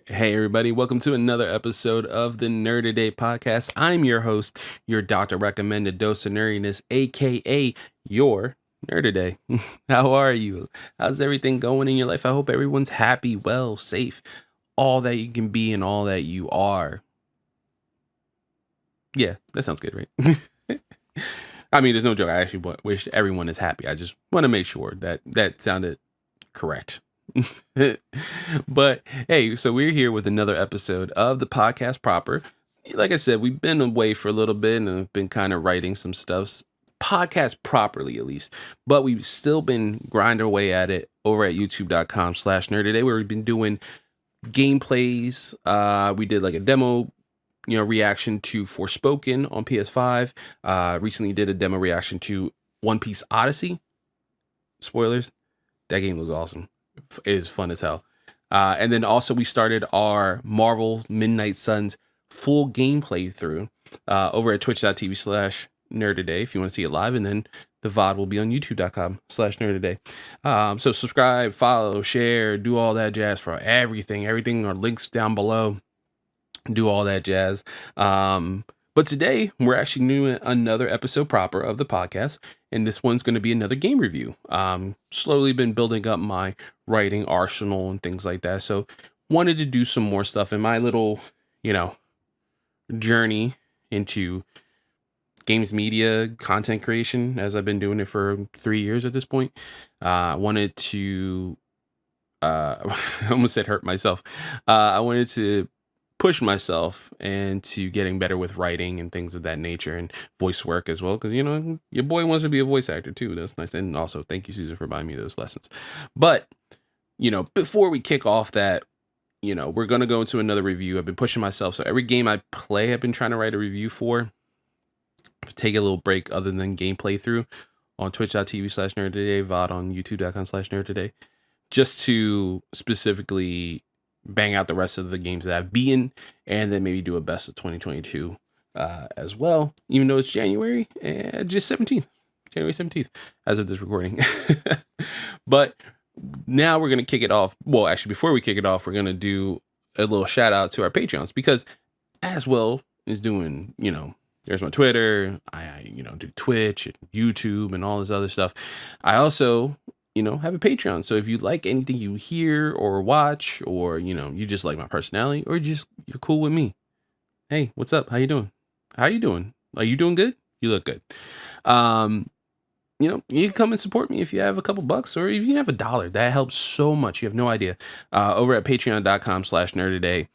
Hey, everybody, welcome to another episode of the Nerd Today podcast. I'm your host, your doctor recommended dose of nerdiness, aka your Nerd Today. How are you? How's everything going in your life? I hope everyone's happy, well, safe, all that you can be, and all that you are. Yeah, that sounds good, right? I mean, there's no joke. I actually wish everyone is happy. I just want to make sure that sounded correct. But hey, so we're here with another episode of the podcast proper. Like I said, we've been away for a little bit and I've been kind of writing some stuff, podcast properly at least, but we've still been grinding away at it over at youtube.com/nerd today, where we've been doing gameplays. We did like a demo, reaction to Forspoken on PS5. Recently did a demo reaction to One Piece Odyssey. Spoilers, that game was awesome. It is fun as hell. And then also we started our Marvel Midnight Suns full gameplay through over at twitch.tv/nerdtoday if you want to see it live. And then the VOD will be on youtube.com/nerdtoday. So subscribe, follow, share, do all that jazz for everything. Everything are links down below. Do all that jazz. But today we're actually doing another episode proper of the podcast, and this one's going to be another game review. Slowly been building up my writing arsenal and things like that, so wanted to do some more stuff in my little, journey into games media content creation, as I've been doing it for 3 years at this point. Wanted to, I almost said hurt myself. I wanted to push myself into getting better with writing and things of that nature, and voice work as well, because your boy wants to be a voice actor too. That's nice. And also thank you, Susan, for buying me those lessons. But before we kick off that, we're gonna go into another review. I've been pushing myself, so every game I play I've been trying to write a review for. Take a little break other than gameplay through on twitch.tv/nerd today, VOD on youtube.com/nerd today, just to specifically bang out the rest of the games that I've beaten, and then maybe do a best of 2022 as well, even though it's January, just 17th, January 17th, as of this recording. But now we're going to kick it off. Well, actually, before we kick it off, we're going to do a little shout out to our Patreons, because as well as doing, there's my Twitter, I do Twitch and YouTube and all this other stuff. I also have a Patreon. So if you like anything you hear or watch, or, you just like my personality, or just you're cool with me. Hey, what's up? How you doing? How you doing? Are you doing good? You look good. You can come and support me if you have a couple bucks, or if you have $1. That helps so much. You have no idea. Over at patreon.com/nerdtoday.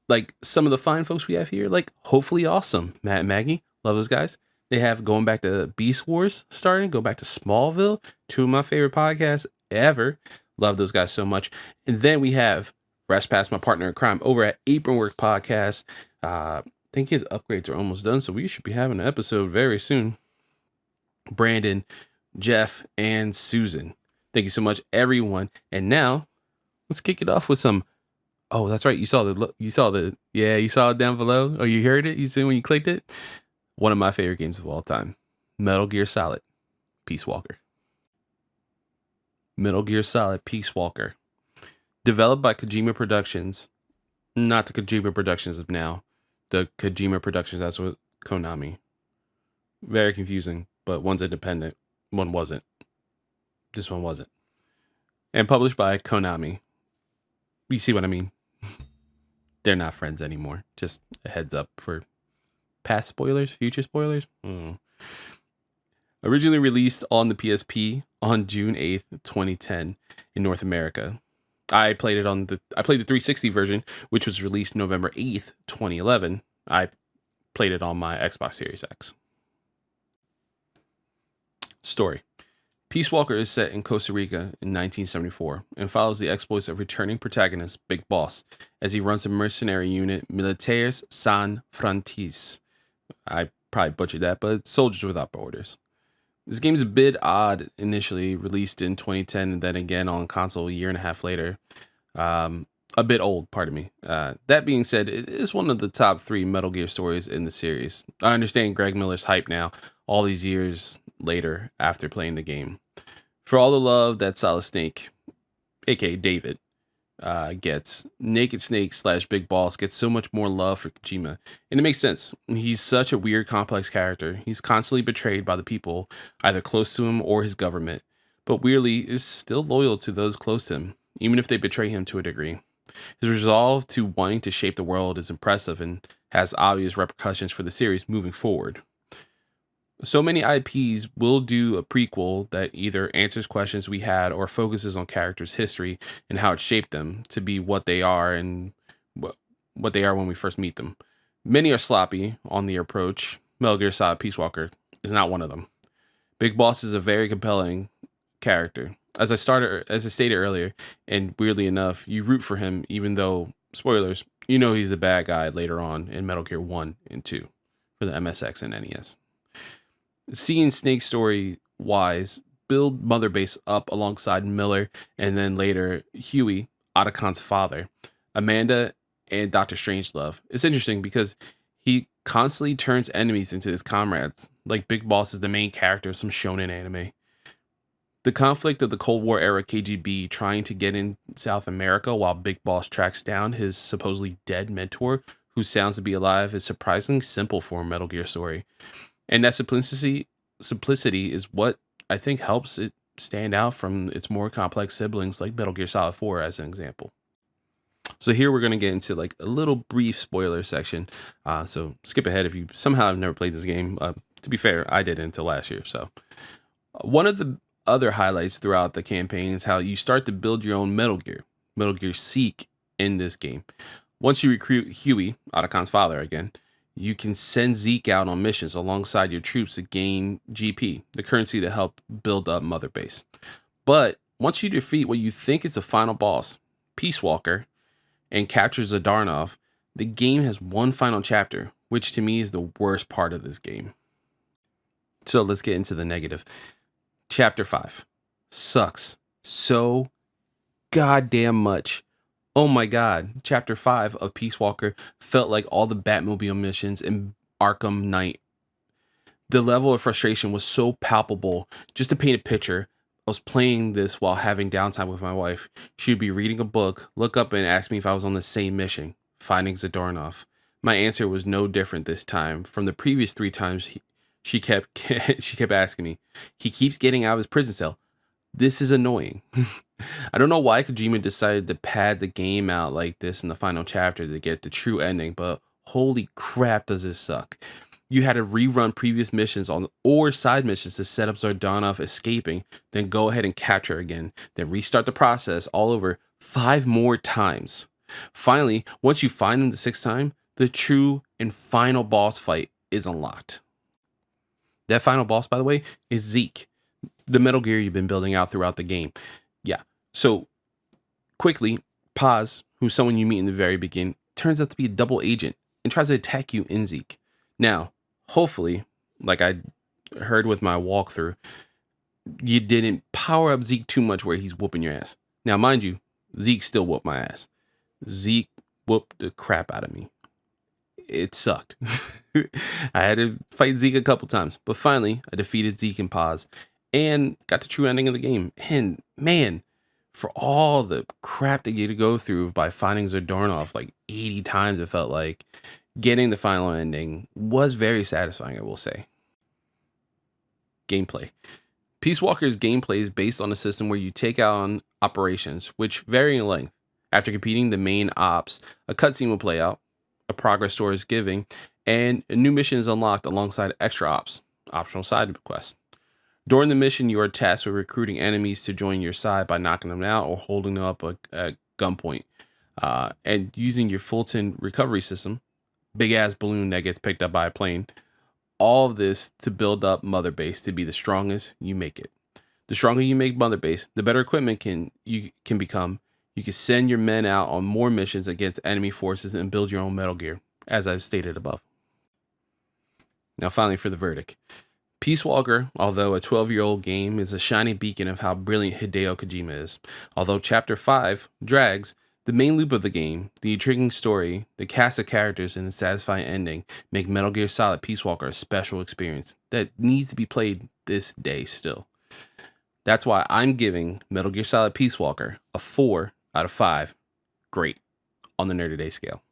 Like some of the fine folks we have here, like Hopefully Awesome, Matt and Maggie. Love those guys. They have Going Back to Beast Wars starting, Go Back to Smallville, two of my favorite podcasts ever. Love those guys so much. And then we have Rest Past, my partner in crime, over at Apronwork Podcast. I think his upgrades are almost done, so we should be having an episode very soon. Brandon, Jeff, and Susan. Thank you so much, everyone. And now let's kick it off with some. Oh, that's right. You saw it down below. Oh, you heard it? You see when you clicked it? One of my favorite games of all time. Metal Gear Solid, Peace Walker. Metal Gear Solid, Peace Walker. Developed by Kojima Productions. Not the Kojima Productions of now. The Kojima Productions, that's what Konami. Very confusing, but one's independent. One wasn't. This one wasn't. And published by Konami. You see what I mean? They're not friends anymore. Just a heads up for past spoilers, future spoilers. Originally released on the PSP on June 8th, 2010 in North America. I played the 360 version, which was released November 8th, 2011. I played it on my Xbox Series X. Story. Peace Walker is set in Costa Rica in 1974 and follows the exploits of returning protagonist Big Boss as he runs a mercenary unit, Militaires Sans Frontières. I probably butchered that, but it's Soldiers Without Borders. This game is a bit odd, initially released in 2010 and then again on console a year and a half later. A bit old, pardon me. That being said, it is one of the top 3 Metal Gear stories in the series. I understand Greg Miller's hype now, all these years later after playing the game. For all the love that Solid Snake, aka David, gets. Naked Snake slash Big Boss gets so much more love for Kojima. And it makes sense. He's such a weird, complex character. He's constantly betrayed by the people, either close to him or his government, but weirdly is still loyal to those close to him, even if they betray him to a degree. His resolve to wanting to shape the world is impressive and has obvious repercussions for the series moving forward. So many IPs will do a prequel that either answers questions we had or focuses on characters' history and how it shaped them to be what they are and what they are when we first meet them. Many are sloppy on the approach. Metal Gear Solid Peace Walker is not one of them. Big Boss is a very compelling character. As I stated earlier, and weirdly enough, you root for him even though, spoilers, you know he's the bad guy later on in Metal Gear 1 and 2 for the MSX and NES. Seeing Snake's story wise build Mother Base up alongside Miller and then later Huey, Otacon's father, Amanda, and Dr. Strangelove. It's interesting because he constantly turns enemies into his comrades, like Big Boss is the main character of some shonen anime. The conflict of the Cold War era KGB trying to get in South America while Big Boss tracks down his supposedly dead mentor, who sounds to be alive, is surprisingly simple for a Metal Gear story. And that simplicity is what I think helps it stand out from its more complex siblings like Metal Gear Solid 4 as an example. So here we're going to get into like a little brief spoiler section. So skip ahead if you somehow have never played this game. To be fair, I did until last year. So one of the other highlights throughout the campaign is how you start to build your own Metal Gear Seek in this game. Once you recruit Huey, Otacon's father again, you can send Zeke out on missions alongside your troops to gain GP, the currency to help build up Mother Base. But once you defeat what you think is the final boss, Peace Walker, and capture Zdarnov, the game has one final chapter, which to me is the worst part of this game. So let's get into the negative. Chapter 5 sucks so goddamn much. Oh my god, Chapter 5 of Peace Walker felt like all the Batmobile missions in Arkham Knight. The level of frustration was so palpable. Just to paint a picture, I was playing this while having downtime with my wife. She would be reading a book, look up and ask me if I was on the same mission, finding Zdarnov. My answer was no different this time from the previous 3 times she kept asking me. He keeps getting out of his prison cell. This is annoying. I don't know why Kojima decided to pad the game out like this in the final chapter to get the true ending, but holy crap does this suck. You had to rerun previous missions or side missions to set up Zdarnov escaping, then go ahead and capture again, then restart the process all over 5 more times. Finally, once you find him the 6th time, the true and final boss fight is unlocked. That final boss, by the way, is Zeke, the Metal Gear you've been building out throughout the game. Yeah. So quickly, Paz, who's someone you meet in the very beginning, turns out to be a double agent and tries to attack you in Zeke. Now, hopefully, like I heard with my walkthrough, you didn't power up Zeke too much where he's whooping your ass. Now, mind you, Zeke still whooped my ass. Zeke whooped the crap out of me. It sucked. I had to fight Zeke a couple times, but finally I defeated Zeke and Paz and got the true ending of the game. And man, for all the crap that you had to go through by finding Zdarnov like 80 times, it felt like getting the final ending was very satisfying, I will say. Gameplay. Peace Walker's gameplay is based on a system where you take on operations, which vary in length. After completing the main ops, a cutscene will play out, a progress score is given, and a new mission is unlocked alongside extra ops, optional side quests. During the mission, you are tasked with recruiting enemies to join your side by knocking them out or holding them up at gunpoint. And using your Fulton recovery system, big ass balloon that gets picked up by a plane, all of this to build up Mother Base to be the strongest you make it. The stronger you make Mother Base, the better equipment you can become. You can send your men out on more missions against enemy forces and build your own Metal Gear, as I've stated above. Now finally for the verdict. Peace Walker, although a 12-year-old game, is a shining beacon of how brilliant Hideo Kojima is. Although Chapter 5 drags, the main loop of the game, the intriguing story, the cast of characters, and the satisfying ending make Metal Gear Solid Peace Walker a special experience that needs to be played this day still. That's why I'm giving Metal Gear Solid Peace Walker a 4 out of 5 great on the nerd today scale.